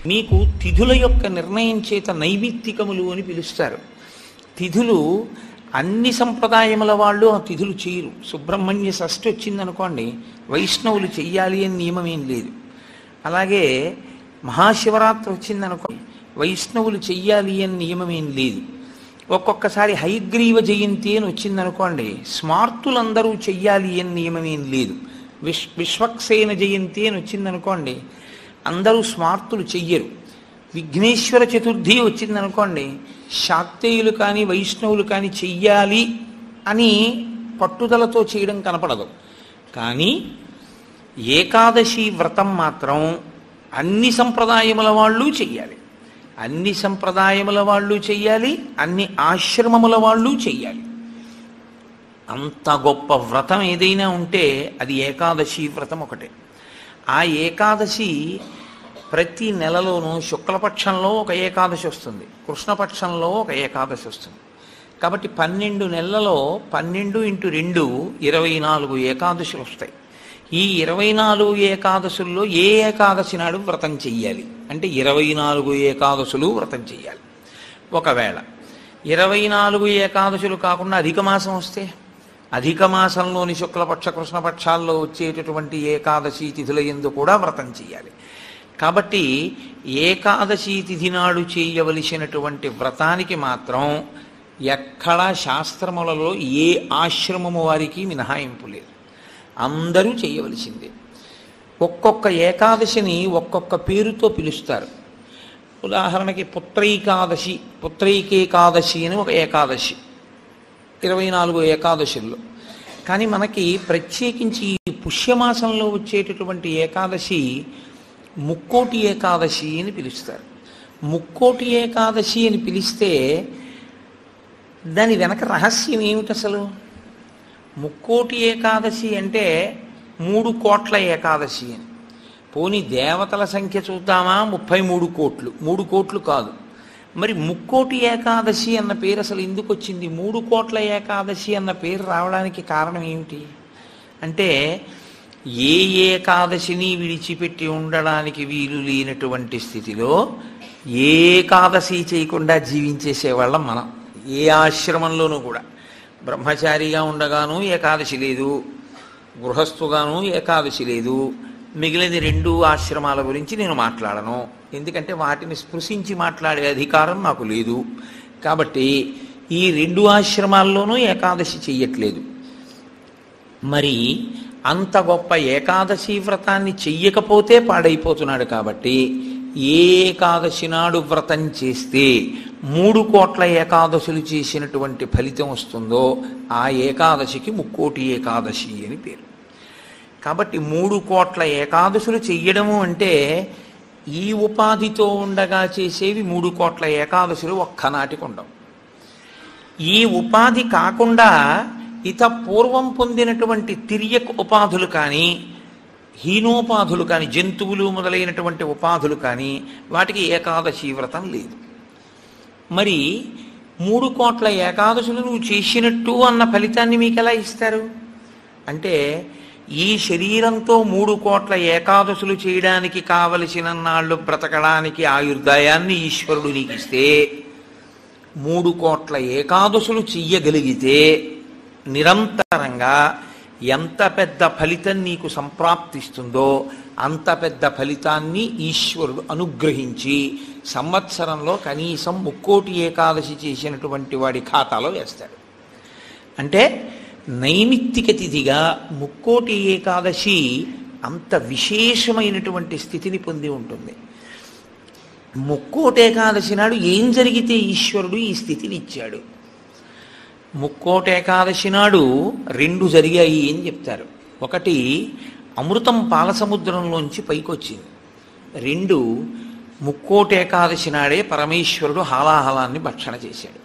మీకు తిథుల యొక్క నిర్ణయం చేత నైమిత్తికములు అని పిలుస్తారు. తిథులు అన్ని సంప్రదాయముల వాళ్ళు ఆ తిథులు చేయరు. సుబ్రహ్మణ్య షష్ఠి వచ్చిందనుకోండి, వైష్ణవులు చెయ్యాలి అని నియమం ఏం లేదు. అలాగే మహాశివరాత్రి వచ్చిందనుకోండి, వైష్ణవులు చెయ్యాలి అని నియమం ఏం లేదు. ఒక్కొక్కసారి హయగ్రీవ జయంతి అని వచ్చిందనుకోండి, స్మార్తులందరూ చెయ్యాలి అని నియమం ఏం లేదు. విశ్వక్సేన జయంతి అని వచ్చిందనుకోండి, అందరూ స్మార్తులు చెయ్యరు. విఘ్నేశ్వర చతుర్థి వచ్చిందనుకోండి, శాక్తేయులు కానీ వైష్ణవులు కానీ చెయ్యాలి అని పట్టుదలతో చేయడం కనపడదు. కానీ ఏకాదశి వ్రతం మాత్రం అన్ని సంప్రదాయముల వాళ్ళు చెయ్యాలి. అన్ని సంప్రదాయముల వాళ్ళు చెయ్యాలి, అన్ని ఆశ్రమముల వాళ్ళు చెయ్యాలి. అంత గొప్ప వ్రతం ఏదైనా ఉంటే అది ఏకాదశి వ్రతం ఒకటే. ఆ ఏకాదశి ప్రతి నెలలోనూ శుక్లపక్షంలో ఒక ఏకాదశి వస్తుంది, కృష్ణపక్షంలో ఒక ఏకాదశి వస్తుంది. కాబట్టి 12 నెలలలో 12 × 2 24 ఏకాదశులు వస్తాయి. ఈ 24 ఏకాదశుల్లో ఏ ఏకాదశి నాడు వ్రతం చెయ్యాలి అంటే 24 ఏకాదశులు వ్రతం చెయ్యాలి. ఒకవేళ 24 ఏకాదశులు కాకుండా అధిక మాసం వస్తే, అధిక మాసంలోని శుక్లపక్ష కృష్ణపక్షాల్లో వచ్చేటటువంటి ఏకాదశి తిథుల యందు కూడా వ్రతం చెయ్యాలి. కాబట్టి ఏకాదశి తిథి నాడు చేయవలసినటువంటి వ్రతానికి మాత్రం ఎక్కడా శాస్త్రములలో ఏ ఆశ్రమము వారికి మినహాయింపు లేదు, అందరూ చేయవలసిందే. ఒక్కొక్క ఏకాదశిని ఒక్కొక్క పేరుతో పిలుస్తారు. ఉదాహరణకి పుత్రైకాదశి, పుత్రైకేకాదశి అని ఒక ఏకాదశి 24 ఏకాదశుల్లో. కానీ మనకి ప్రత్యేకించి ఈ పుష్యమాసంలో వచ్చేటటువంటి ఏకాదశి ముక్కోటి ఏకాదశి అని పిలుస్తారు. ముక్కోటి ఏకాదశి అని పిలిస్తే దాని వెనక రహస్యం ఏమిటి అసలు? ముక్కోటి ఏకాదశి అంటే 3 కోట్ల ఏకాదశి అని. పోనీ దేవతల సంఖ్య చూద్దామా, 33 కోట్లు, 3 కోట్లు కాదు. మరి ముక్కోటి ఏకాదశి అన్న పేరు అసలు ఎందుకు వచ్చింది? 3 కోట్ల ఏకాదశి అన్న పేరు రావడానికి కారణం ఏమిటి అంటే, ఏ ఏకాదశిని విడిచిపెట్టి ఉండడానికి వీలు లేనటువంటి స్థితిలో ఏకాదశి చేయకుండా జీవించేసేవాళ్ళం మనం. ఏ ఆశ్రమంలోనూ కూడా బ్రహ్మచారిగా ఉండగాను ఏకాదశి లేదు, గృహస్థుగాను ఏకాదశి లేదు. మిగిలిన 2 ఆశ్రమాల గురించి నేను మాట్లాడను, ఎందుకంటే వాటిని స్పృశించి మాట్లాడే అధికారం నాకు లేదు. కాబట్టి ఈ 2 ఆశ్రమాల్లోనూ ఏకాదశి చెయ్యట్లేదు. మరి అంత గొప్ప ఏకాదశి వ్రతాన్ని చెయ్యకపోతే పాడైపోతున్నాడు. కాబట్టి ఏ ఏకాదశి నాడు వ్రతం చేస్తే 3 కోట్ల ఏకాదశులు చేసినటువంటి ఫలితం వస్తుందో ఆ ఏకాదశికి ముక్కోటి ఏకాదశి అని పేరు. కాబట్టి 3 కోట్ల ఏకాదశులు చెయ్యడము అంటే ఈ ఉపాధితో ఉండగా చేసేవి 3 కోట్ల ఏకాదశులు ఒక్కనాటికి ఉండవు. ఈ ఉపాధి కాకుండా ఇత పూర్వం పొందినటువంటి తిర్యక్ ఉపాధులు కానీ, హీనోపాధులు కానీ, జంతువులు మొదలైనటువంటి ఉపాధులు కానీ వాటికి ఏకాదశి వ్రతం లేదు. మరి 3 కోట్ల ఏకాదశులు నువ్వు చేసినట్టు అన్న ఫలితాన్ని మీకు ఎలా ఇస్తారు అంటే, ఈ శరీరంతో 3 కోట్ల ఏకాదశులు చేయడానికి కావలసిన నాళ్ళు బ్రతకడానికి ఆయుర్దాయాన్ని ఈశ్వరుడు నీకు ఇస్తే, 3 కోట్ల ఏకాదశులు చెయ్యగలిగితే నిరంతరంగా ఎంత పెద్ద ఫలితం నీకు సంప్రాప్తిస్తుందో అంత పెద్ద ఫలితాన్ని ఈశ్వరుడు అనుగ్రహించి సంవత్సరంలో కనీసం ముక్కోటి ఏకాదశి చేసినటువంటి వాడి ఖాతాలో వేస్తాడు. అంటే నైమిత్తిక తిథిగా ముక్కోటి ఏకాదశి అంత విశేషమైనటువంటి స్థితిని పొంది ఉంటుంది. ముక్కోటి ఏకాదశి నాడు ఏం జరిగితే ఈశ్వరుడు ఈ స్థితిని ఇచ్చాడు? ముక్కోటి ఏకాదశి నాడు 2 జరిగాయి అని చెప్తారు. ఒకటి, అమృతం పాలసముద్రంలోంచి పైకొచ్చింది. 2, ముక్కోటి ఏకాదశి నాడే పరమేశ్వరుడు హాలాహలాన్ని భక్షణ చేశాడు.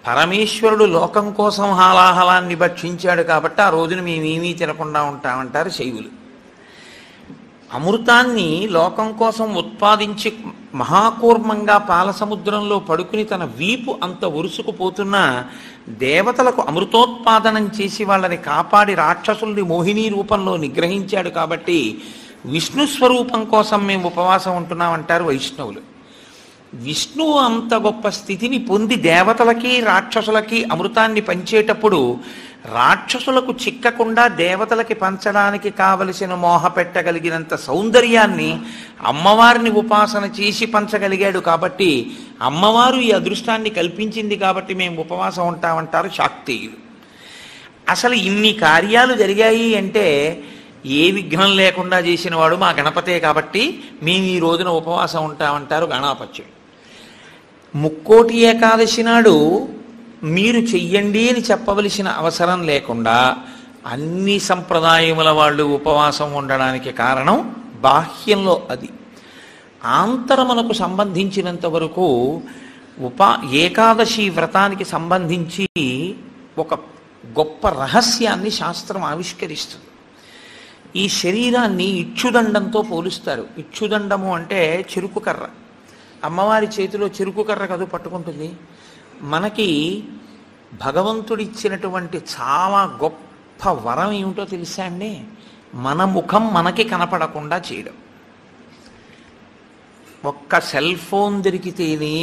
పరమేశ్వరుడు లోకం కోసం హాలాహలాన్ని భక్షించాడు కాబట్టి ఆ రోజున మేమేమీ తినకుండా ఉంటామంటారు శైవులు. అమృతాన్ని లోకం కోసం ఉత్పాదించి మహాకూర్మంగా పాలసముద్రంలో పడుకుని తన వీపు అంత ఉరుసుకుపోతున్నా దేవతలకు అమృతోత్పాదనం చేసి వాళ్ళని కాపాడి రాక్షసుల్ని మోహిని రూపంలో నిగ్రహించాడు. కాబట్టి విష్ణు స్వరూపం కోసం మేము ఉపవాసం ఉంటున్నామంటారు వైష్ణవులు. విష్ణువు అంత గొప్ప స్థితిని పొంది దేవతలకి రాక్షసులకి అమృతాన్ని పంచేటప్పుడు రాక్షసులకు చిక్కకుండా దేవతలకి పంచడానికి కావలసిన మోహ పెట్టగలిగినంత సౌందర్యాన్ని అమ్మవారిని ఉపాసన చేసి పంచగలిగాడు. కాబట్టి అమ్మవారు ఈ అదృష్టాన్ని కల్పించింది కాబట్టి మేము ఉపవాసం ఉంటామంటారు శాక్తేయులు. అసలు ఇన్ని కార్యాలు జరిగాయి అంటే ఏ విఘ్నం లేకుండా చేసిన వాడు మా గణపతే కాబట్టి మేము ఈ రోజున ఉపవాసం ఉంటామంటారు గణాపత్యుడు. ముక్కోటి ఏకాదశి నాడు మీరు చెయ్యండి అని చెప్పవలసిన అవసరం లేకుండా అన్ని సంప్రదాయముల వాళ్ళు ఉపవాసం ఉండడానికి కారణం బాహ్యంలో అది. ఆంతరమునకు సంబంధించినంత వరకు ఏకాదశి వ్రతానికి సంబంధించి ఒక గొప్ప రహస్యాన్ని శాస్త్రం ఆవిష్కరిస్తుంది. ఈ శరీరాన్ని ఇక్షుదండంతో పోలుస్తారు. ఇక్షుదండము అంటే చెరుకు కర్ర. అమ్మవారి చేతిలో చెరుకు కర్ర కదు పట్టుకుంటుంది. మనకి భగవంతుడిచ్చినటువంటి చాలా గొప్ప వరం ఏమిటో తెలుసా అండి? మన ముఖం మనకి కనపడకుండా చేయడం. ఒక్క సెల్ ఫోన్ దొరికితేనే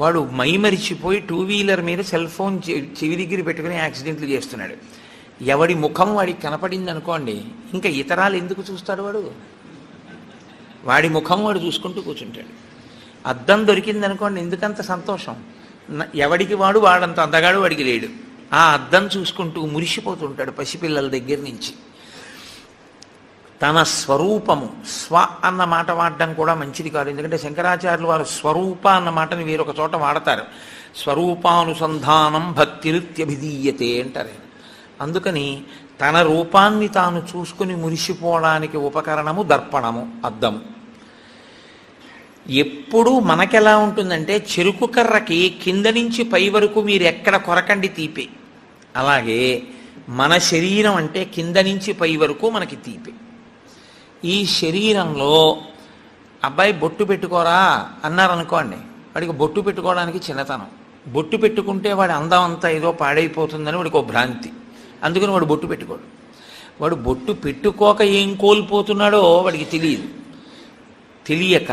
వాడు మైమరిచిపోయి 2 వీలర్ మీద సెల్ ఫోన్ చెవి దగ్గర పెట్టుకుని యాక్సిడెంట్లు చేస్తున్నాడు. ఎవడి ముఖం వాడికి కనపడింది అనుకోండి, ఇంకా ఇతరాలు ఎందుకు చూస్తాడు? వాడి ముఖం వాడు చూసుకుంటూ కూర్చుంటాడు. అద్దం దొరికింది అనుకోండి, ఎందుకంత సంతోషం? ఎవడికి వాడంత అందగాడు వాడికి లేడు. ఆ అద్దం చూసుకుంటూ మురిసిపోతుంటాడు పసిపిల్లల దగ్గర నుంచి. తన స్వరూపము, స్వ అన్న మాట వాడడం కూడా మంచిది కాదు. ఎందుకంటే శంకరాచార్యులు వారు స్వరూప అన్న మాటని వేరొక చోట వాడతారు. స్వరూపానుసంధానం భక్తిరుత్యభిధీయతే అంటారు. అందుకని తన రూపాన్ని తాను చూసుకుని మురిసిపోవడానికి ఉపకరణము దర్పణము, అద్దము. ఎప్పుడూ మనకెలా ఉంటుందంటే చెరుకు కర్రకి కింద నుంచి పై వరకు మీరు ఎక్కడ కొరకండి తీపే, అలాగే మన శరీరం అంటే కింద నుంచి పై వరకు మనకి తీపే. ఈ శరీరంలో అబ్బాయి బొట్టు పెట్టుకోరా అన్నారనుకోండి, వాడికి బొట్టు పెట్టుకోవడానికి చిన్నతనం. బొట్టు పెట్టుకుంటే వాడి అందం అంతా ఏదో పాడైపోతుందని వాడికి ఒక భ్రాంతి. అందుకని వాడు బొట్టు పెట్టుకోడు. వాడు బొట్టు పెట్టుకోక ఏం కోల్పోతున్నాడో వాడికి తెలియదు. తెలియక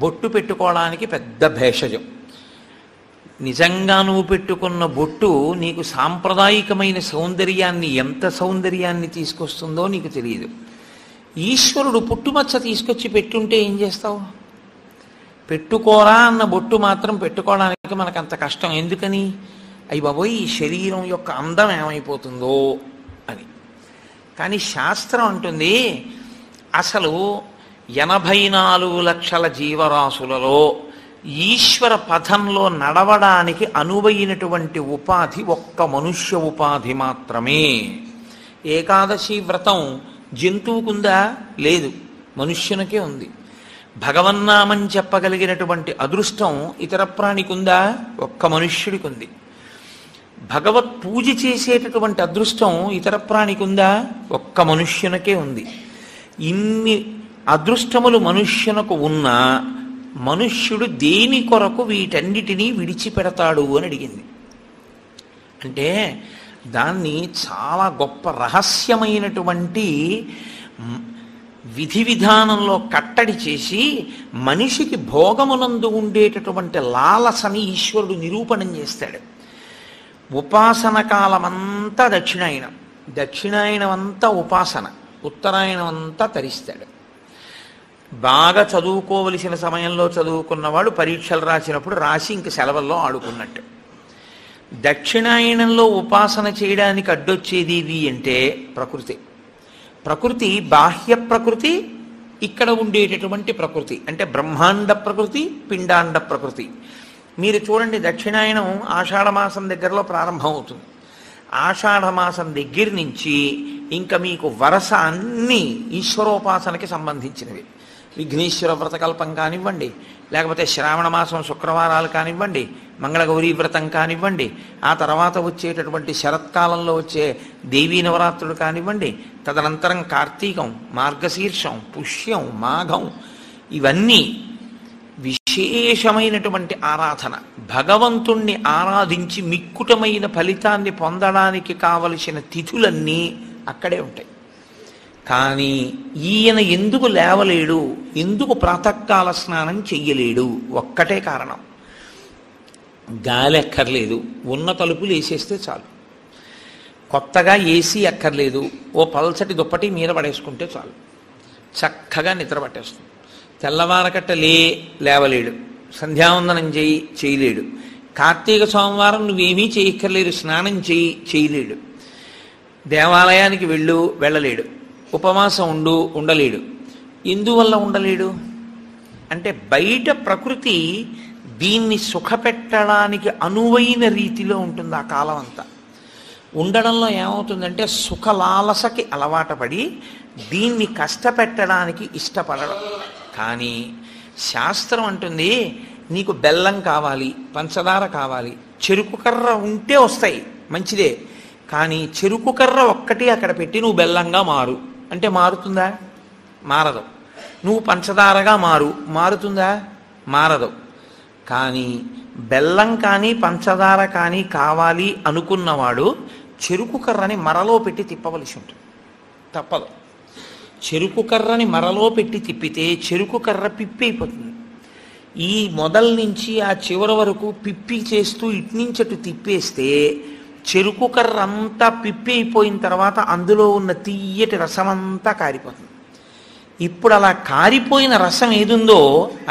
బొట్టు పెట్టుకోవడానికి పెద్ద భేషజం. నిజంగా నువ్వు పెట్టుకున్న బొట్టు నీకు సాంప్రదాయికమైన సౌందర్యాన్ని, ఎంత సౌందర్యాన్ని తీసుకొస్తుందో నీకు తెలియదు. ఈశ్వరుడు పుట్టుమచ్చ తీసుకొచ్చి పెట్టుంటే ఏం చేస్తావు? పెట్టుకోరా అన్న బొట్టు మాత్రం పెట్టుకోవడానికి మనకు అంత కష్టం ఎందుకని? అయ్యి బాబోయ్, ఈ శరీరం యొక్క అందం ఏమైపోతుందో అని. కానీ శాస్త్రం అంటుంది అసలు 84 లక్షల జీవరాశులలో ఈశ్వర పథంలో నడవడానికి అనువైనటువంటి ఉపాధి ఒక్క మనుష్య ఉపాధి మాత్రమే. ఏకాదశి వ్రతం జంతువుకుందా? లేదు, మనుష్యునికే ఉంది. భగవన్నామం చెప్పగలిగినటువంటి అదృష్టం ఇతర ప్రాణికుందా? ఒక్క మనుష్యుడికి ఉంది. భగవత్ పూజ చేసేటటువంటి అదృష్టం ఇతర ప్రాణికుందా? ఒక్క మనుష్యునికే ఉంది. ఇన్ని అదృష్టములు మనుష్యునకు ఉన్నా మనుష్యుడు దేని కొరకు వీటన్నిటినీ విడిచిపెడతాడు అని అడిగింది. అంటే దాన్ని చాలా గొప్ప రహస్యమైనటువంటి విధి విధానంలో కట్టడి చేసి మనిషికి భోగమునందు ఉండేటటువంటి లాలసని ఈశ్వరుడు నిరూపణం చేస్తాడు. ఉపాసన కాలమంతా దక్షిణాయనం, దక్షిణాయనం అంతా ఉపాసన, ఉత్తరాయణం అంతా తరిస్తాడు. బాగా చదువుకోవలసిన సమయంలో చదువుకున్నవాడు పరీక్షలు రాసినప్పుడు రాసి ఇంక సెలవుల్లో ఆడుకున్నట్టు. దక్షిణాయనంలో ఉపాసన చేయడానికి అడ్డొచ్చేది అంటే ప్రకృతి. ప్రకృతి బాహ్య ప్రకృతి, ఇక్కడ ఉండేటటువంటి ప్రకృతి అంటే బ్రహ్మాండ ప్రకృతి, పిండాండ ప్రకృతి. మీరు చూడండి, దక్షిణాయనం ఆషాఢమాసం దగ్గరలో ప్రారంభం అవుతుంది. ఆషాఢమాసం దగ్గర నుంచి ఇంకా మీకు వరస అన్నీ ఈశ్వరోపాసనకి సంబంధించినవి. విఘ్నేశ్వర వ్రతకల్పం కానివ్వండి, లేకపోతే శ్రావణ మాసం శుక్రవారాలు కానివ్వండి, మంగళగౌరీ వ్రతం కానివ్వండి, ఆ తర్వాత వచ్చేటటువంటి శరత్కాలంలో వచ్చే దేవీ నవరాత్రులు కానివ్వండి, తదనంతరం కార్తీకం, మార్గశీర్షం, పుష్యం, మాఘం, ఇవన్నీ విశేషమైనటువంటి ఆరాధన. భగవంతుణ్ణి ఆరాధించి మిక్కుటమైన ఫలితాన్ని పొందడానికి కావలసిన తిథులన్నీ అక్కడే ఉంటాయి. కానీ ఈయన ఎందుకు లేవలేడు, ఎందుకు ప్రాతకాల స్నానం చెయ్యలేడు? ఒక్కటే కారణం, గాలి అక్కర్లేదు, ఉన్న తలుపులు వేసేస్తే చాలు. కొత్తగా ఏసీ అక్కర్లేదు, ఓ పల్చటి దుప్పటి మీద పడేసుకుంటే చాలు, చక్కగా నిద్ర పట్టేస్తుంది. తెల్లవారకట్ట లేవలేడు, సంధ్యావందనం చేయలేడు, కార్తీక సోమవారం నువ్వేమీ చేయక్కర్లేదు, స్నానం చేయలేడు, దేవాలయానికి వెళ్ళలేడు, ఉపవాసం ఉండలేడు. ఎందువల్ల ఉండలేడు అంటే బయట ప్రకృతి దీన్ని సుఖపెట్టడానికి అనువైన రీతిలో ఉంటుంది. ఆ కాలం అంతా ఉండడంలో ఏమవుతుందంటే సుఖలాలసకి అలవాటుపడి దీన్ని కష్టపెట్టడానికి ఇష్టపడడం. కానీ శాస్త్రం అంటుంది నీకు బెల్లం కావాలి, పంచదార కావాలి, చెరుకు కర్ర ఉంటే వస్తాయి, మంచిదే. కానీ చెరుకు కర్ర ఒక్కటి అక్కడ పెట్టి నువ్వు బెల్లంగా మారు అంటే మారుతుందా? మారదు. నువ్వు పంచదారగా మారుతుందా? మారదు. కానీ బెల్లం కానీ పంచదార కానీ కావాలి అనుకున్నవాడు చెరుకు కర్రని మరలో పెట్టి తిప్పవలసి ఉంటుంది, తప్పదు. చెరుకు కర్రని మరలో పెట్టి తిప్పితే చెరుకు కర్ర పిప్పి అయిపోతుంది. ఈ మొదల నుంచి ఆ చివరి వరకు పిప్పి చేస్తూ ఇట్నుంచి అటు తిప్పేస్తే చెరుకు కర్ర అంతా పిప్పి అయిపోయిన తర్వాత అందులో ఉన్న తీయటి రసమంతా కారిపోతుంది. ఇప్పుడు అలా కారిపోయిన రసం ఏదుందో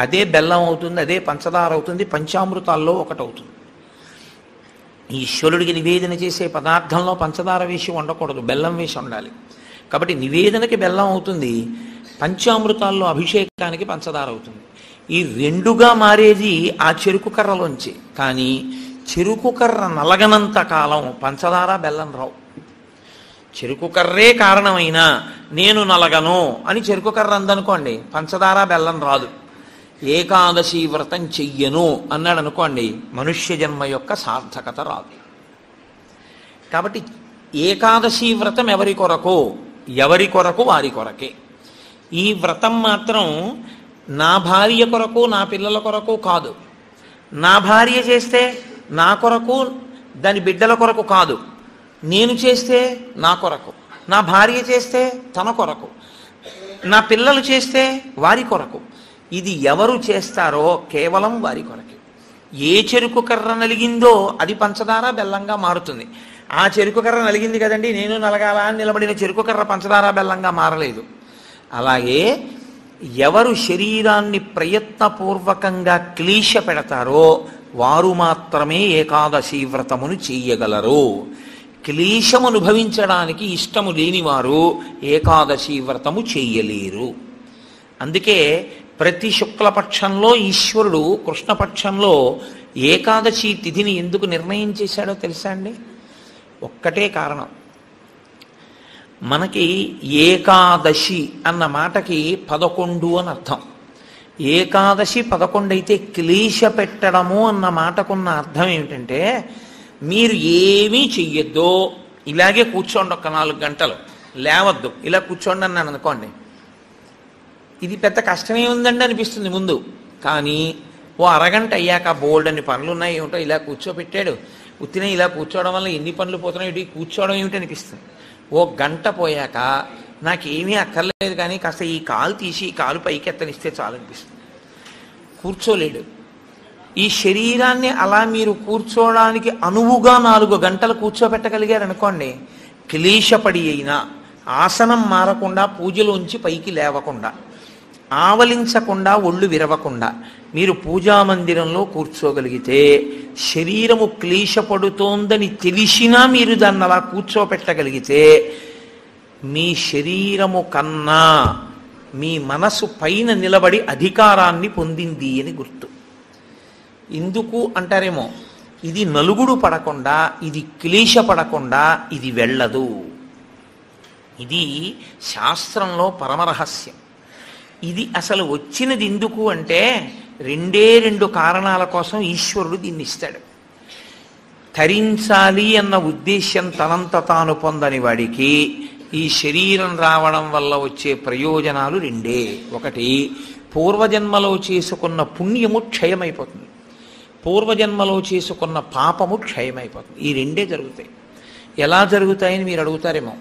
అదే బెల్లం అవుతుంది, అదే పంచదార అవుతుంది, పంచామృతాల్లో ఒకటవుతుంది. ఈశ్వరుడికి నివేదన చేసే పదార్థంలో పంచదార వేసి ఉండకూడదు, బెల్లం వేసి ఉండాలి. కాబట్టి నివేదనకి బెల్లం అవుతుంది, పంచామృతాల్లో అభిషేకానికి పంచదార అవుతుంది. ఈ రెండుగా మారేది ఆ చెరుకు కర్రలోంచి. కానీ చెరుకు కర్ర నలగనంత కాలం పంచదార బెల్లం రావు. చెరుకు కర్రే కారణమైనా నేను నలగను అని చెరుకు కర్ర అందనుకోండి, పంచదార బెల్లం రాదు. ఏకాదశి వ్రతం చెయ్యను అన్నాడు అనుకోండి, మనుష్య జన్మ యొక్క సార్థకత రాదు. కాబట్టి ఏకాదశి వ్రతం ఎవరి కొరకు వారి కొరకే. ఈ వ్రతం మాత్రం నా భార్య కొరకు నా పిల్లల కొరకు కాదు. నా భార్య చేస్తే నా కొరకు దాని బిడ్డల కొరకు కాదు, నేను చేస్తే నా కొరకు, నా భార్య చేస్తే తన కొరకు, నా పిల్లలు చేస్తే వారి కొరకు. ఇది ఎవరు చేస్తారో కేవలం వారి కొరకే. ఏ చెరుకు కర్ర నలిగిందో అది పంచదార బెల్లంగా మారుతుంది. ఆ చెరుకు కర్ర నలిగింది కదండి నేను నలగాల అని నిలబడిన చెరుకు కర్ర పంచదార బెల్లంగా మారలేదు. అలాగే ఎవరు శరీరాన్ని ప్రయత్నపూర్వకంగా క్లీశ పెడతారో వారు మాత్రమే ఏకాదశి వ్రతమును చెయ్యగలరు. క్లేశము అనుభవించడానికి ఇష్టము లేనివారు ఏకాదశి వ్రతము చెయ్యలేరు. అందుకే ప్రతి శుక్లపక్షంలో ఈశ్వరుడు కృష్ణపక్షంలో ఏకాదశి తిథిని ఎందుకు నిర్ణయం చేశాడో తెలుసా అండి? ఒక్కటే కారణం. మనకి ఏకాదశి అన్న మాటకి 11 అని అర్థం. ఏకాదశి 11 అయితే క్లేశ పెట్టడము అన్న మాటకున్న అర్థం ఏమిటంటే మీరు ఏమీ చెయ్యొద్దు, ఇలాగే కూర్చోండి, ఒక 4 గంటలు లేవద్దు, ఇలా కూర్చోండి అన్నాను అనుకోండి, ఇది పెద్ద కష్టమే ఉందండి అనిపిస్తుంది ముందు. కానీ ఓ అరగంట అయ్యాక బోల్డ్ అన్ని పనులు ఉన్నాయి ఏమిటో ఇలా కూర్చోబెట్టాడు, ఉత్తినే ఇలా కూర్చోవడం వల్ల ఎన్ని పనులు పోతున్నాయి, ఇటు కూర్చోవడం ఏమిటి అనిపిస్తుంది. ఓ గంట పోయాక నాకేమీ అక్కర్లేదు కానీ కాస్త ఈ కాలు తీసి ఈ కాలు పైకి ఎత్తనిస్తే చాలు అనిపిస్తుంది. కూర్చోలేడు. ఈ శరీరాన్ని అలా మీరు కూర్చోవడానికి అనువుగా 4 గంటలు కూర్చోబెట్టగలిగారు అనుకోండి, క్లేశపడి అయినా ఆసనం మారకుండా, పూజలోంచి పైకి లేవకుండా, ఆవలించకుండా, ఒళ్ళు విరవకుండా మీరు పూజామందిరంలో కూర్చోగలిగితే శరీరము క్లేశపడుతోందని తెలిసినా మీరు దాన్ని అలా కూర్చోపెట్టగలిగితే మీ శరీరము కన్నా మీ మనసు పైన నిలబడి అధికారాన్ని పొందింది అని గుర్తు. ఎందుకు అంటారేమో, ఇది నలుగుడు పడకుండా, ఇది క్లేశపడకుండా ఇది వెళ్ళదు. ఇది శాస్త్రంలో పరమరహస్యం. ఇది అసలు వచ్చినది ఎందుకు అంటే 2 కారణాల కోసం ఈశ్వరుడు దీన్ని ఇస్తాడు. తరించాలి అన్న ఉద్దేశ్యం తనంత తాను పొందని వాడికి ఈ శరీరం రావడం వల్ల వచ్చే ప్రయోజనాలు 2. ఒకటి, పూర్వజన్మలో చేసుకున్న పుణ్యము క్షయమైపోతుంది, పూర్వజన్మలో చేసుకున్న పాపము క్షయమైపోతుంది. ఈ 2 జరుగుతాయి. ఎలా జరుగుతాయని మీరు అడుగుతారేమో.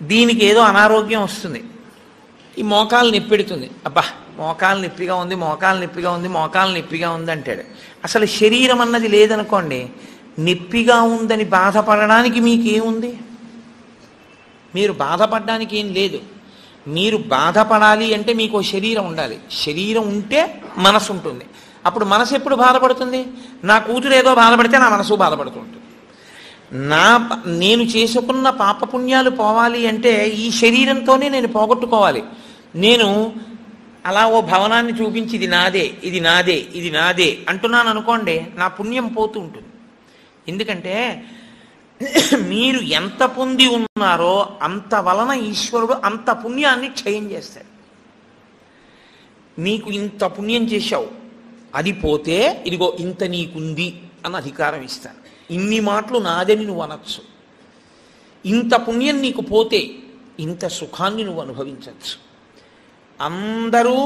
దీనికి ఏదో అనారోగ్యం వస్తుంది, ఈ మోకాలు నొప్పెడుతుంది, అబ్బా మోకాలు నొప్పిగా ఉంది, మోకాలు నొప్పిగా ఉంది, మోకాలు నొప్పిగా ఉంది అంటాడు. అసలు శరీరం అన్నది లేదనుకోండి, నొప్పిగా ఉందని బాధపడడానికి మీకేముంది? మీరు బాధపడడానికి ఏం లేదు. మీరు బాధపడాలి అంటే మీకు శరీరం ఉండాలి. శరీరం ఉంటే మనసు ఉంటుంది. అప్పుడు మనసు ఎప్పుడు బాధపడుతుంది? నా కూతురు ఏదో బాధపడితే నా మనసు బాధపడుతుంటుంది. నేను చేసుకున్న పాపపుణ్యాలు పోవాలి అంటే ఈ శరీరంతోనే నేను పోగొట్టుకోవాలి. నేను అలా ఓ భవనాన్ని చూపించి ఇది నాదే, ఇది నాదే, ఇది నాదే అంటున్నాను అనుకోండి, నా పుణ్యం పోతూ ఉంటుంది. ఎందుకంటే మీరు ఎంత పొంది ఉన్నారో అంత వలన ఈశ్వరుడు అంత పుణ్యాన్ని క్షయం చేస్తాడు. నీకు ఇంత పుణ్యం చేశావు, అది పోతే ఇదిగో ఇంత నీకుంది అన్న అధికారం ఇస్తాను. ఇన్ని మాటలు నాదని నువ్వు అనొచ్చు. ఇంత పుణ్యం నీకు పోతే ఇంత సుఖాన్ని నువ్వు అనుభవించవచ్చు. అందరూ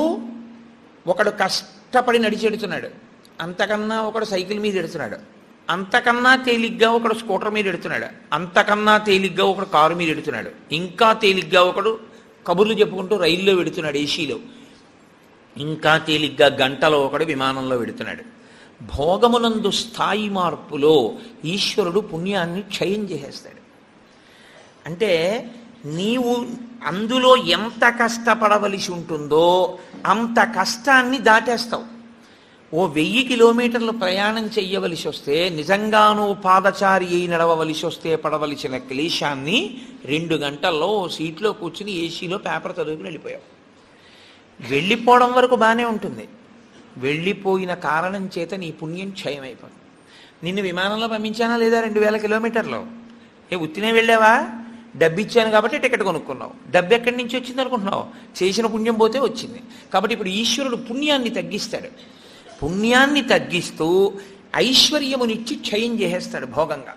ఒకడు కష్టపడి నడిచెడుతున్నాడు, అంతకన్నా ఒకడు సైకిల్ మీద ఎడుతున్నాడు, అంతకన్నా తేలిగ్గా ఒకడు స్కూటర్ మీద ఎడుతున్నాడు, అంతకన్నా తేలిగ్గా ఒకడు కారు మీద ఎడుతున్నాడు, ఇంకా తేలిగ్గా ఒకడు కబుర్లు చెప్పుకుంటూ రైల్లో వెడుతున్నాడు ఏసీలో, ఇంకా తేలిగ్గా గంటలో ఒకడు విమానంలో వెడుతున్నాడు. భోగమునందు స్థాయి మార్పులో ఈశ్వరుడు పుణ్యాన్ని క్షయం చేసేస్తాడు. అంటే నీవు అందులో ఎంత కష్టపడవలసి ఉంటుందో అంత కష్టాన్ని దాటేస్తావు. ఓ 1000 కిలోమీటర్లు ప్రయాణం చెయ్యవలసి వస్తే, నిజంగానూ పాదచారి అయి నడవవలసి వస్తే పడవలసిన క్లేశాన్ని 2 గంటల్లో ఓ సీట్లో కూర్చుని ఏసీలో పేపర్ చదువుకుని వెళ్ళిపోయావు. వెళ్ళిపోవడం వరకు బాగానే ఉంటుంది. వెళ్ళిపోయిన కారణం చేత నీ పుణ్యం క్షయమైపోయింది. నిన్ను విమానంలో పంపించానా లేదా 2000 కిలోమీటర్లు? ఉత్తినే వెళ్ళావా? డబ్బు ఇచ్చాను కాబట్టి టికెట్ కొనుక్కున్నావు. డబ్బు ఎక్కడి నుంచి వచ్చింది అనుకుంటున్నావు? చేసిన పుణ్యం పోతే వచ్చింది. కాబట్టి ఇప్పుడు ఈశ్వరుడు పుణ్యాన్ని తగ్గిస్తాడు. పుణ్యాన్ని తగ్గిస్తూ ఐశ్వర్యమునిచ్చి క్షయం చేసేస్తాడు భోగంగా.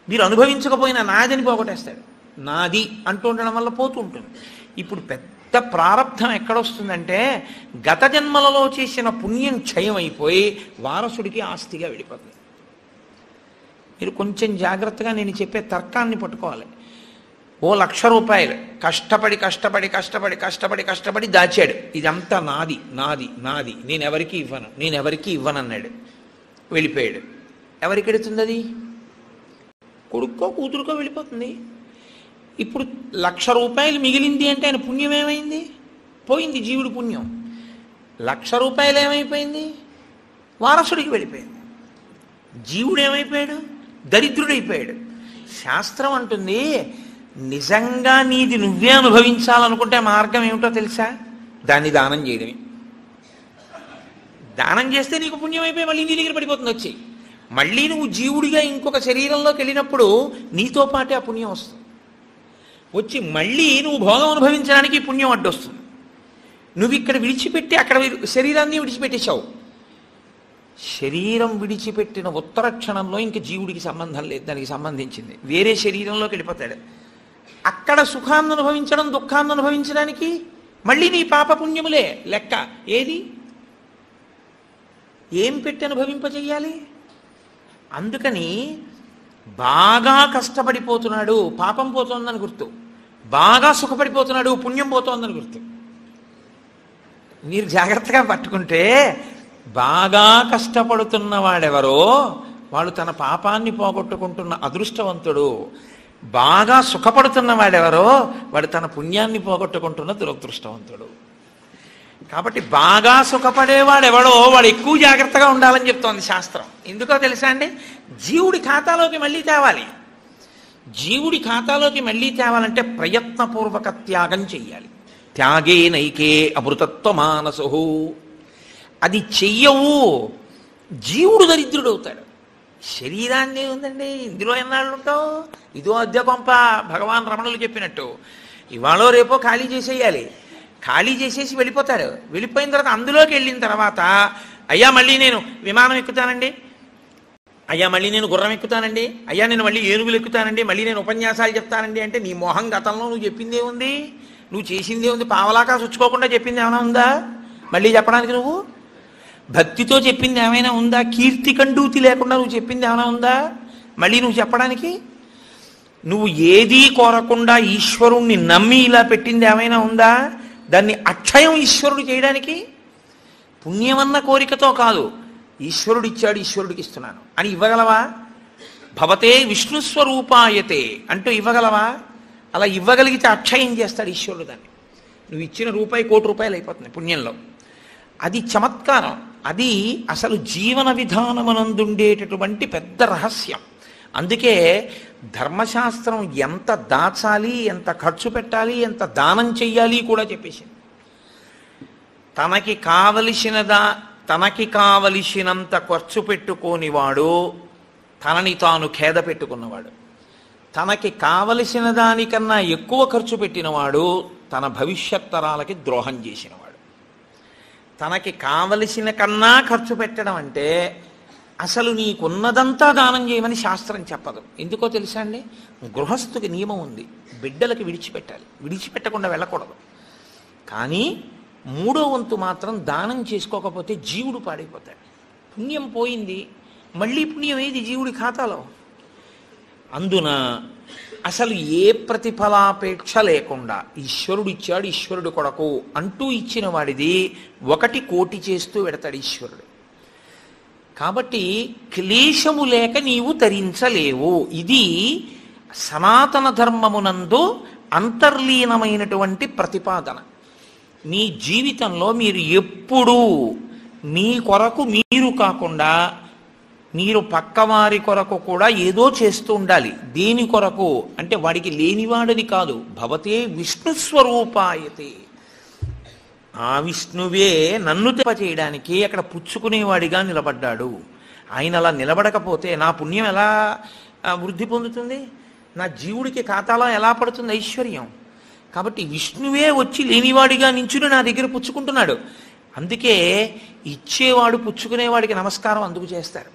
మీరు అనుభవించకపోయినా నాదని పోగొట్టేస్తాడు. నాది అంటూ ఉండడం వల్ల పోతూ ఉంటుంది. ఇప్పుడు పెద్ద ప్రారంధం ఎక్కడొస్తుందంటే, గత జన్మలలో చేసిన పుణ్యం క్షయమైపోయి వారసుడికి ఆస్తిగా వెళ్ళిపోతుంది. మీరు కొంచెం జాగ్రత్తగా నేను చెప్పే తర్కాన్ని పట్టుకోవాలి. ఓ 1,00,000 రూపాయలు కష్టపడి కష్టపడి కష్టపడి కష్టపడి కష్టపడి దాచాడు. ఇదంతా నాది నాది నాది, నేను ఎవరికి ఇవ్వను, నేను ఎవరికి ఇవ్వనన్నాడు. వెళ్ళిపోయాడు. ఎవరికి ఎడుతుంది అది? కొడుక్కో కూతురుకో వెళ్ళిపోతుంది. ఇప్పుడు 1,00,000 రూపాయలు మిగిలింది అంటే ఆయన పుణ్యం ఏమైంది? పోయింది. జీవుడి పుణ్యం. 1,00,000 రూపాయలు ఏమైపోయింది? వారసుడికి వెళ్ళిపోయింది. జీవుడు ఏమైపోయాడు? దరిద్రుడైపోయాడు. శాస్త్రం అంటుంది, నిజంగా నీది నువ్వే అనుభవించాలనుకుంటే మార్గం ఏమిటో తెలుసా? దాన్ని దానం చేయడమే. దానం చేస్తే నీకు పుణ్యం అయిపోయి మళ్ళీ నీ దగ్గర పడిపోతుంది వచ్చి. మళ్ళీ నువ్వు జీవుడిగా ఇంకొక శరీరంలోకి వెళ్ళినప్పుడు నీతో పాటే ఆ పుణ్యం వస్తుంది. వచ్చి మళ్ళీ నువ్వు భోగం అనుభవించడానికి పుణ్యం అడ్డొస్తుంది. నువ్వు ఇక్కడ విడిచిపెట్టి అక్కడ శరీరాన్ని విడిచిపెట్టేశావు. శరీరం విడిచిపెట్టిన ఉత్తర క్షణంలో ఇంక జీవుడికి సంబంధం లేదు, దానికి సంబంధించింది. వేరే శరీరంలోకి వెళ్ళిపోతాడు. అక్కడ సుఖాన్ని అనుభవించడం, దుఃఖాన్ని అనుభవించడానికి మళ్ళీ నీ పాపపుణ్యములే లెక్క. ఏది? ఏం పెట్టి అనుభవింపజేయాలి? అందుకని బాగా కష్టపడిపోతున్నాడు, పాపం పోతోందని గుర్తు. బాగా సుఖపడిపోతున్నాడు, పుణ్యం పోతోందని గుర్తు. మీరు జాగ్రత్తగా పట్టుకుంటే, బాగా కష్టపడుతున్న వాడెవరో వాడు తన పాపాన్ని పోగొట్టుకుంటున్న అదృష్టవంతుడు. బాగా సుఖపడుతున్న వాడెవరో వాడు తన పుణ్యాన్ని పోగొట్టుకుంటున్న దురదృష్టవంతుడు. కాబట్టి బాగా సుఖపడేవాడెవడో వాడు ఎక్కువ జాగ్రత్తగా ఉండాలని చెప్తోంది శాస్త్రం. ఎందుకో తెలుసా అండి? జీవుడి ఖాతాలోకి మళ్ళీ తేవాలి. జీవుడి ఖాతాలోకి మళ్ళీ తేవాలంటే ప్రయత్నపూర్వక త్యాగం చెయ్యాలి. త్యాగే నైకే అమృతత్వ మానసు. అది చెయ్యవు, జీవుడు దరిద్రుడవుతాడు. శరీరాన్ని ఉందండి, ఇందులో ఎన్నాళ్ళు ఉంటావు? ఇదో అద్దె కొంప. భగవాన్ రమణులు చెప్పినట్టు ఇవాళో రేపో ఖాళీ చేసేయాలి. ఖాళీ చేసేసి వెళ్ళిపోతారు. వెళ్ళిపోయిన తర్వాత అందులోకి వెళ్ళిన తర్వాత, అయ్యా మళ్ళీ నేను విమానం ఎక్కుతానండి, అయ్యా మళ్ళీ నేను గుర్రం ఎక్కుతానండి, అయ్యా నేను మళ్ళీ ఏనుగులు ఎక్కుతానండి, మళ్ళీ నేను ఉపన్యాసాలు చెప్తానండి అంటే నీ మొహం గతంలో నువ్వు చెప్పిందే ఉంది, నువ్వు చేసిందే ఉంది. పావలాకా చుచ్చుకోకుండా చెప్పింది ఏమైనా ఉందా మళ్ళీ చెప్పడానికి? నువ్వు భక్తితో చెప్పింది ఏమైనా ఉందా? కీర్తి కండూతి లేకుండా నువ్వు చెప్పింది ఏమైనా ఉందా మళ్ళీ నువ్వు చెప్పడానికి? నువ్వు ఏదీ కోరకుండా ఈశ్వరుణ్ణి నమ్మి ఇలా పెట్టింది ఏమైనా ఉందా? దాన్ని అక్షయం ఈశ్వరుడు చేయడానికి. పుణ్యమన్న కోరికతో కాదు, ఈశ్వరుడు ఇచ్చాడు ఈశ్వరుడికి ఇస్తున్నాను అని ఇవ్వగలవా? భవతే విష్ణుస్వరూపాయతే అంటూ ఇవ్వగలవా? అలా ఇవ్వగలిగితే అక్షయం చేస్తాడు ఈశ్వరుడు దాన్ని. నువ్వు ఇచ్చిన రూపాయి ₹1,00,00,000 అయిపోతుంది పుణ్యంలో. అది చమత్కారం. అది అసలు జీవన విధానమనందుండేటటువంటి పెద్ద రహస్యం. అందుకే ధర్మశాస్త్రం ఎంత దాచాలి, ఎంత ఖర్చు పెట్టాలి, ఎంత దానం చెయ్యాలి కూడా చెప్పేసింది. తనకి కావలసినంత ఖర్చు పెట్టుకోనివాడు తనని తాను ఖేద పెట్టుకున్నవాడు. తనకి కావలసిన దానికన్నా ఎక్కువ ఖర్చు పెట్టినవాడు తన భవిష్యత్ తరాలకి ద్రోహం చేసినవాడు. తనకి కావలసిన కన్నా ఖర్చు పెట్టడం అంటే అసలు నీకున్నదంతా దానం చేయమని శాస్త్రం చెప్పదు. ఎందుకో తెలుసా అండి? గృహస్థుకి నియమం ఉంది, బిడ్డలకి విడిచిపెట్టాలి, విడిచిపెట్టకుండా వెళ్ళకూడదు. కానీ 3వ వంతు మాత్రం దానం చేసుకోకపోతే జీవుడు పాడైపోతాడు. పుణ్యం పోయింది, మళ్ళీ పుణ్యం ఏది జీవుడి ఖాతాలో? అందున అసలు ఏ ప్రతిఫలాపేక్ష లేకుండా ఈశ్వరుడు ఇచ్చాడు, ఈశ్వరుడు కొరకు అంటూ ఇచ్చిన వాడిది 1 కోటి చేస్తూ పెడతాడు ఈశ్వరుడు. కాబట్టి క్లేశము లేక నీవు తరించలేవు. ఇది సనాతన ధర్మమునందు అంతర్లీనమైనటువంటి ప్రతిపాదన. మీ జీవితంలో మీరు ఎప్పుడూ మీ కొరకు మీరు కాకుండా మీరు పక్కవారి కొరకు కూడా ఏదో చేస్తూ ఉండాలి. దేని కొరకు అంటే వాడికి లేనివాడని కాదు. భవతే విష్ణుస్వరూపాయతే. ఆ విష్ణువే నన్ను చేయడానికి అక్కడ పుచ్చుకునేవాడిగా నిలబడ్డాడు. ఆయన అలా నిలబడకపోతే నా పుణ్యం ఎలా వృద్ధి పొందుతుంది? నా జీవుడికి ఖాతాలో ఎలా పడుతుంది ఐశ్వర్యం? కాబట్టి విష్ణువే వచ్చి లేనివాడిగా నించుని నా దగ్గర పుచ్చుకుంటున్నాడు. అందుకే ఇచ్చేవాడు పుచ్చుకునేవాడికి నమస్కారం అందుకు చేస్తారు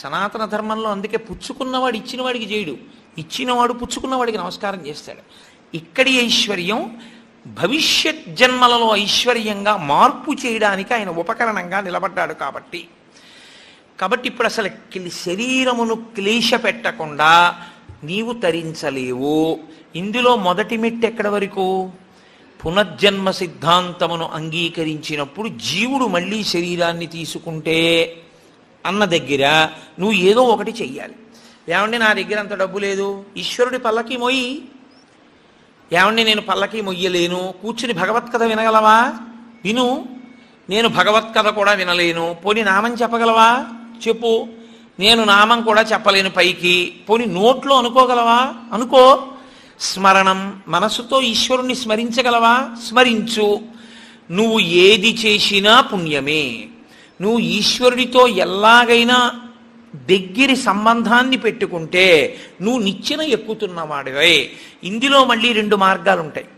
సనాతన ధర్మంలో. అందుకే పుచ్చుకున్నవాడు ఇచ్చిన వాడికి చేయడు, ఇచ్చినవాడు పుచ్చుకున్నవాడికి నమస్కారం చేస్తాడు. ఇక్కడి ఐశ్వర్యం భవిష్యత్ జన్మలలో ఐశ్వర్యంగా మార్పు చేయడానికి ఆయన ఉపకరణంగా నిలబడ్డాడు. కాబట్టి ఇప్పుడు అసలు శరీరమును క్లేశ పెట్టకుండా నీవు తరించలేవు. ఇందులో మొదటి మెట్టు ఎక్కడ వరకు? పునర్జన్మ సిద్ధాంతమును అంగీకరించినప్పుడు జీవుడు మళ్ళీ శరీరాన్ని తీసుకుంటే అన్న దగ్గర నువ్వు ఏదో ఒకటి చెయ్యాలి. ఏమండి నా దగ్గర అంత డబ్బు లేదు, ఈశ్వరుడి పల్లకి మొయ్యి. ఏమండి నేను పల్లకి మొయ్యలేను, కూర్చుని భగవత్కథ వినగలవా? విను. నేను భగవత్కథ కూడా వినలేను, పోని నామం చెప్పగలవా? చెప్పు. నేను నామం కూడా చెప్పలేను పైకి, పోని నోట్లో అనుకోగలవా? అనుకో. స్మరణం, మనసుతో ఈశ్వరుణ్ణి స్మరించగలవా? స్మరించు. నువ్వు ఏది చేసినా పుణ్యమే. నువ్వు ఈశ్వరుడితో ఎలాగైనా దగ్గరి సంబంధాన్ని పెట్టుకుంటే నువ్వు నిచ్చెన ఎక్కుతున్నవాడివే. ఇందులో మళ్ళీ 2 మార్గాలు ఉంటాయి.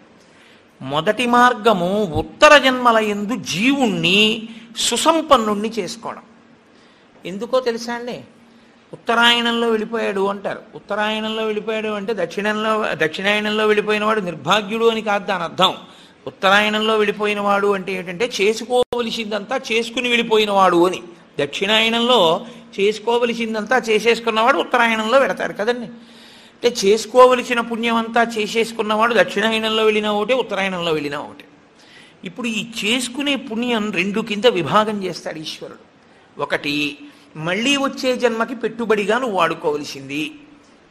మొదటి మార్గము ఉత్తర జన్మల యందు జీవుణ్ణి సుసంపన్నుణ్ణి చేసుకోవడం. ఎందుకో తెలుసా అండి? ఉత్తరాయణంలో వెళ్ళిపోయాడు అంటారు. ఉత్తరాయణంలో వెళ్ళిపోయాడు అంటే దక్షిణాయనంలో వెళ్ళిపోయిన వాడు నిర్భాగ్యుడు అని కాదు దాని అర్థం. ఉత్తరాయణంలో వెళ్ళిపోయిన వాడు అంటే ఏంటంటే చేసుకోవలసిందంతా చేసుకుని వెళ్ళిపోయినవాడు అని. దక్షిణాయనంలో చేసుకోవలసిందంతా చేసేసుకున్నవాడు ఉత్తరాయణంలో పెడతారు కదండి. అంటే చేసుకోవలసిన పుణ్యం అంతా చేసేసుకున్నవాడు దక్షిణాయనంలో వెళ్ళినా ఒకటే, ఉత్తరాయణంలో వెళ్ళినా ఒకటే. ఇప్పుడు ఈ చేసుకునే పుణ్యం 2 కింద విభాగం చేస్తాడు ఈశ్వరుడు. ఒకటి మళ్ళీ వచ్చే జన్మకి పెట్టుబడిగా నువ్వు వాడుకోవలసింది.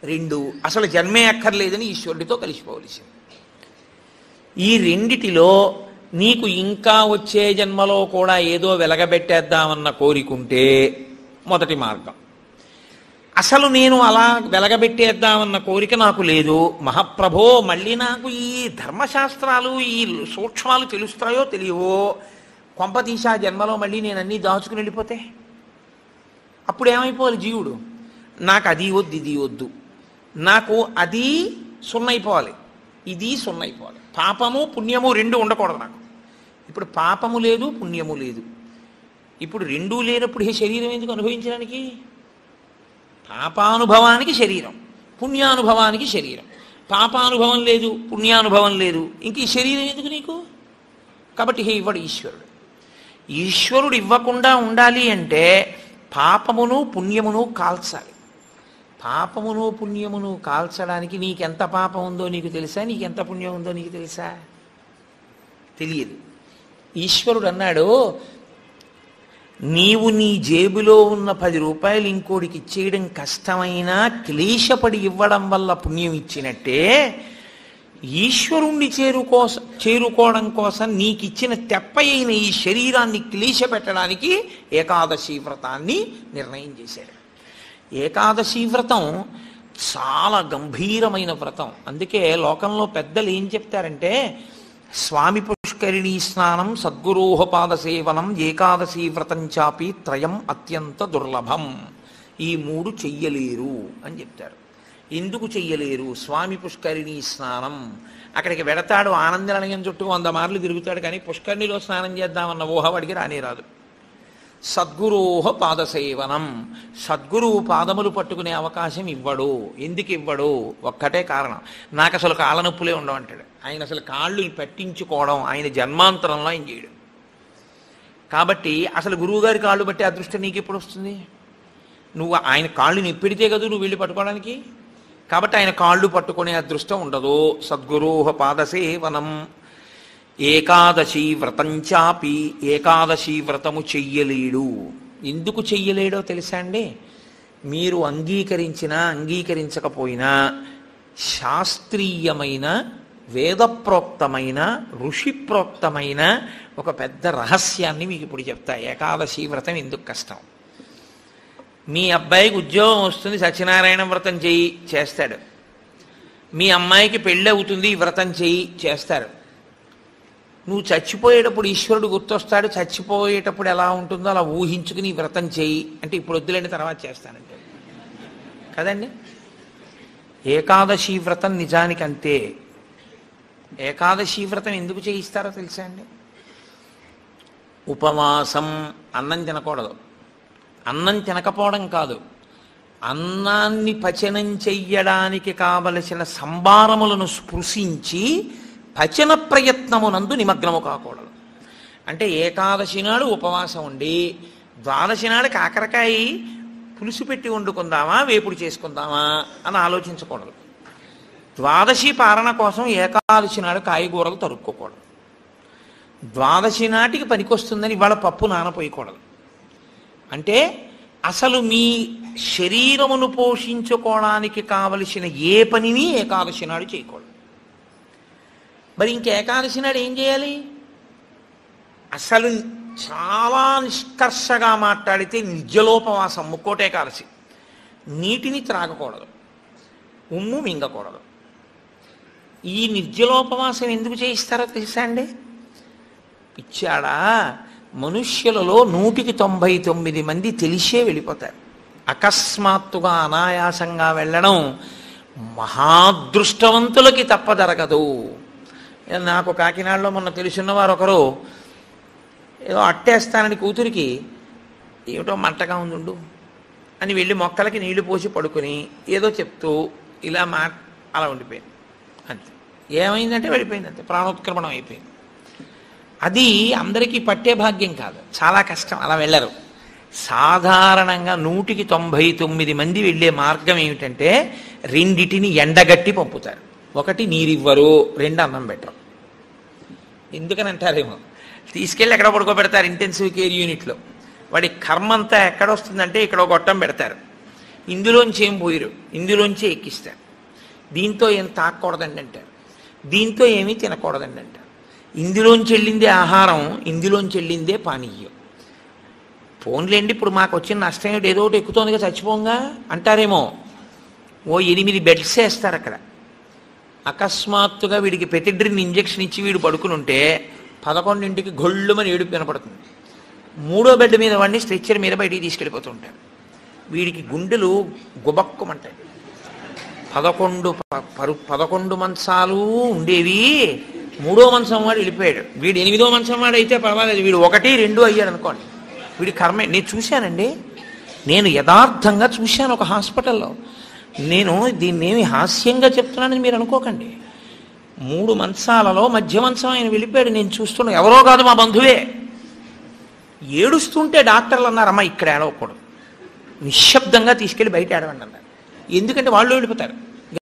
2 అసలు జన్మే అక్కర్లేదని ఈశ్వరుడితో కలిసిపోవలసింది. ఈ రెండిటిలో నీకు ఇంకా వచ్చే జన్మలో కూడా ఏదో వెలగబెట్టేద్దామన్న కోరికుంటే మొదటి మార్గం. అసలు నేను అలా వెలగబెట్టేద్దామన్న కోరిక నాకు లేదు, మహాప్రభో మళ్ళీ నాకు ఈ ధర్మశాస్త్రాలు ఈ సూక్ష్మాలు తెలుస్తాయో తెలియవో, కొంపతీసా జన్మలో మళ్ళీ నేను అన్నీ దాచుకుని వెళ్ళిపోతే అప్పుడు ఏమైపోవాలి జీవుడు? నాకు అది వద్దు ఇది వద్దు, నాకు అది సున్నైపోవాలి ఇది సున్నైపోవాలి. పాపము పుణ్యము 2 ఉండకూడదు నాకు. ఇప్పుడు పాపము లేదు పుణ్యము లేదు. ఇప్పుడు 2 లేనప్పుడు ఈ శరీరం ఎందుకు అనుభవించడానికి? పాపానుభవానికి శరీరం, పుణ్యానుభవానికి శరీరం. పాపానుభవం లేదు పుణ్యానుభవం లేదు, ఇంక ఈ శరీరం ఎందుకు నీకు? కాబట్టి ఇవ్వడు ఈశ్వరుడు. ఈశ్వరుడు ఇవ్వకుండా ఉండాలి అంటే పాపమును పుణ్యమును కాల్చాలి. పాపమును పుణ్యమును కాల్చడానికి నీకెంత పాపం ఉందో నీకు తెలుసా, నీకెంత పుణ్యం ఉందో నీకు తెలుసా? తెలియదు. ఈశ్వరుడు అన్నాడు, నీవు నీ జేబులో ఉన్న 10 రూపాయలు ఇంకోటికి ఇచ్చేయడం కష్టమైనా క్లేశపడి ఇవ్వడం వల్ల పుణ్యం ఇచ్చినట్టే, ఈశ్వరుణ్ణి చేరుకోవడం కోసం నీకు ఇచ్చిన తెప్పయైన ఈ శరీరాన్ని క్లేశ పెట్టడానికి ఏకాదశి వ్రతాన్ని నిర్ణయం చేశాడు. ఏకాదశి వ్రతం చాలా గంభీరమైన వ్రతం. అందుకే లోకంలో పెద్దలు ఏం చెప్తారంటే, స్వామి పుష్కరిణీ స్నానం, సద్గురోహ పాద సేవనం, ఏకాదశి వ్రతం చాపి త్రయం అత్యంత దుర్లభం. ఈ 3 చెయ్యలేరు అని చెప్తారు. ఎందుకు చెయ్యలేరు? స్వామి పుష్కరిణీ స్నానం, అక్కడికి వెడతాడు, ఆనంద నిలయం చుట్టూ 100 మార్లు తిరుగుతాడు, కానీ పుష్కరిణిలో స్నానం చేద్దామన్న ఊహ వాడికి రానే రాదు. సద్గురోహ పాదసేవనం, సద్గురువు పాదములు పట్టుకునే అవకాశం ఇవ్వడు. ఎందుకు ఇవ్వడు? ఒక్కటే కారణం, నాకు అసలు కాళ్ళ నొప్పులే ఉండవంటాడు. ఆయన అసలు కాళ్ళు పెట్టించుకోవడం ఆయన జన్మాంతరంలో ఆయన చేయడు. కాబట్టి అసలు గురువుగారి కాళ్ళు బట్టి అదృష్టం నీకు ఎప్పుడు వస్తుంది? నువ్వు ఆయన కాళ్ళు నిప్పెడితే కదా నువ్వు వెళ్ళి పట్టుకోవడానికి. కాబట్టి ఆయన కాళ్ళు పట్టుకునే అదృష్టం ఉండదు. సద్గురోహ పాదసేవనం. ఏకాదశి వ్రతం చాపి, ఏకాదశి వ్రతము చెయ్యలేడు. ఎందుకు చెయ్యలేడో తెలుసా అండి? మీరు అంగీకరించినా అంగీకరించకపోయినా శాస్త్రీయమైన, వేదప్రోక్తమైన, ఋషిప్రోక్తమైన ఒక పెద్ద రహస్యాన్ని మీకు ఇప్పుడు చెప్తా. ఏకాదశి వ్రతం ఎందుకు కష్టం? మీ అబ్బాయికి ఉద్యోగం వస్తుంది, సత్యనారాయణ వ్రతం చెయ్యి, చేస్తాడు. మీ అమ్మాయికి పెళ్ళి అవుతుంది, వ్రతం చెయ్యి, చేస్తారు. నువ్వు చచ్చిపోయేటప్పుడు ఈశ్వరుడు గుర్తొస్తాడు, చచ్చిపోయేటప్పుడు ఎలా ఉంటుందో అలా ఊహించుకుని వ్రతం చేయి అంటే, ఇప్పుడు వద్దులేండి తర్వాత చేస్తానంటే కదండి. ఏకాదశి వ్రతం నిజానికి అంతే. ఏకాదశి వ్రతం ఎందుకు చేయిస్తారో తెలుసా అండి? ఉపవాసం, అన్నం తినకూడదు. అన్నం తినకపోవడం కాదు, అన్నాన్ని పచనం చెయ్యడానికి కావలసిన సంభారములను స్పృశించి పచన ప్రయత్నమునందు నిమగ్నము కాకూడదు. అంటే ఏకాదశి నాడు ఉపవాసం ఉండి ద్వాదశి నాడు కాకరకాయ పులుసు పెట్టి వండుకుందామా, వేపుడు చేసుకుందామా అని ఆలోచించకూడదు. ద్వాదశి పారణ కోసం ఏకాదశి నాడు కాయగూరలు తరుక్కోకూడదు. ద్వాదశి నాటికి పనికొస్తుందని ఇవాళ పప్పు నానపోయకూడదు. అంటే అసలు మీ శరీరమును పోషించుకోవడానికి కావలసిన ఏ పనిని ఏకాదశి నాడు చేయకూడదు. మరి ఇంక ఏకాదశి నాడు ఏం చేయాలి? అసలు చాలా నిష్కర్షగా మాట్లాడితే నిర్జలోపవాసం, ముక్కోటి ఏకాదశి. నీటిని త్రాగకూడదు, ఉమ్ము మింగకూడదు. ఈ నిర్జలోపవాసం ఎందుకు చేయిస్తారో తెలుసా అండి? పిచ్చాడా, మనుష్యులలో 199 మంది తెలిసే వెళ్ళిపోతారు. అకస్మాత్తుగా అనాయాసంగా వెళ్ళడం మహాదృష్టవంతులకి తప్ప జరగదు. నాకు కాకినాడలో మొన్న తెలుసున్నవారు ఒకరు ఏదో అట్టేస్తానని కూతురికి, ఏమిటో మంటగా ఉండు అని వెళ్ళి మొక్కలకి నీళ్లు పోసి పడుకుని ఏదో చెప్తూ ఇలా అలా ఉండిపోయింది. అంతే. ఏమైందంటే వెళ్ళిపోయింది, అంతే, ప్రాణోత్క్రమణం అయిపోయింది. అది అందరికీ పట్టే భాగ్యం కాదు, చాలా కష్టం, అలా వెళ్ళరు. సాధారణంగా 199 మంది వెళ్ళే మార్గం ఏమిటంటే, రెండిటిని ఎండగట్టి పంపుతారు. ఒకటి నీరివ్వరు, 2 అన్నం పెట్టరు. ఎందుకని అంటారేమో, తీసుకెళ్ళి ఎక్కడ పడుకోబెడతారు ఇంటెన్సివ్ కేర్ యూనిట్లో. వాడి కర్మ అంతా ఎక్కడొస్తుందంటే ఇక్కడ ఒక గొట్టం పెడతారు, ఇందులోంచి ఏం పోయిరు, ఇందులోంచి ఎక్కిస్తారు. దీంతో ఏం తాకూడదండి అంటారు, దీంతో ఏమీ తినకూడదండి అంటారు. ఇందులోంచి వెళ్ళిందే ఆహారం, ఇందులోంచి వెళ్ళిందే పానీయం. ఫోన్లేండి, ఇప్పుడు మాకు వచ్చిన నష్టం ఏమిటి, ఏదో ఒకటి ఎక్కుతోందిగా చచ్చిపోంగా అంటారేమో. ఓ 8 బెడ్స్ వేస్తారు అక్కడ. అకస్మాత్తుగా వీడికి పెతిడ్రిన్ ఇంజెక్షన్ ఇచ్చి వీడు పడుకుని ఉంటే 11ంటికి గొళ్ళుమని ఏడుపు వినపడుతుంది. 3వ బెడ్ మీద వాడిని స్ట్రెచ్చర్ మీద బయటికి తీసుకెళ్ళిపోతూ ఉంటాడు. వీడికి గుండెలు గుబక్కుమంటాయి. 11 మంచాలు ఉండేవి, 3వ మంచం వాడు వెళ్ళిపోయాడు. వీడు 8వ మంచం వాడు అయితే పర్వాలేదు, వీడు 1, 2 అయ్యాడు అనుకోండి. వీడి కర్మే. నేను చూశానండి, నేను యథార్థంగా చూశాను ఒక హాస్పిటల్లో. నేను దీన్నేమి హాస్యంగా చెప్తున్నానని మీరు అనుకోకండి. 3 మంచాలలో మధ్య మంచం ఆయన వెళ్ళిపోయాడు. నేను చూస్తున్నా, ఎవరో కాదు మా బంధువే. ఏడుస్తుంటే డాక్టర్లు అన్నారు, అమ్మ ఇక్కడ ఏడవకూడదు, నిశ్శబ్దంగా తీసుకెళ్ళి బయట ఏడవండి అన్నారు. ఎందుకంటే వాళ్ళు వెళ్ళిపోతారు.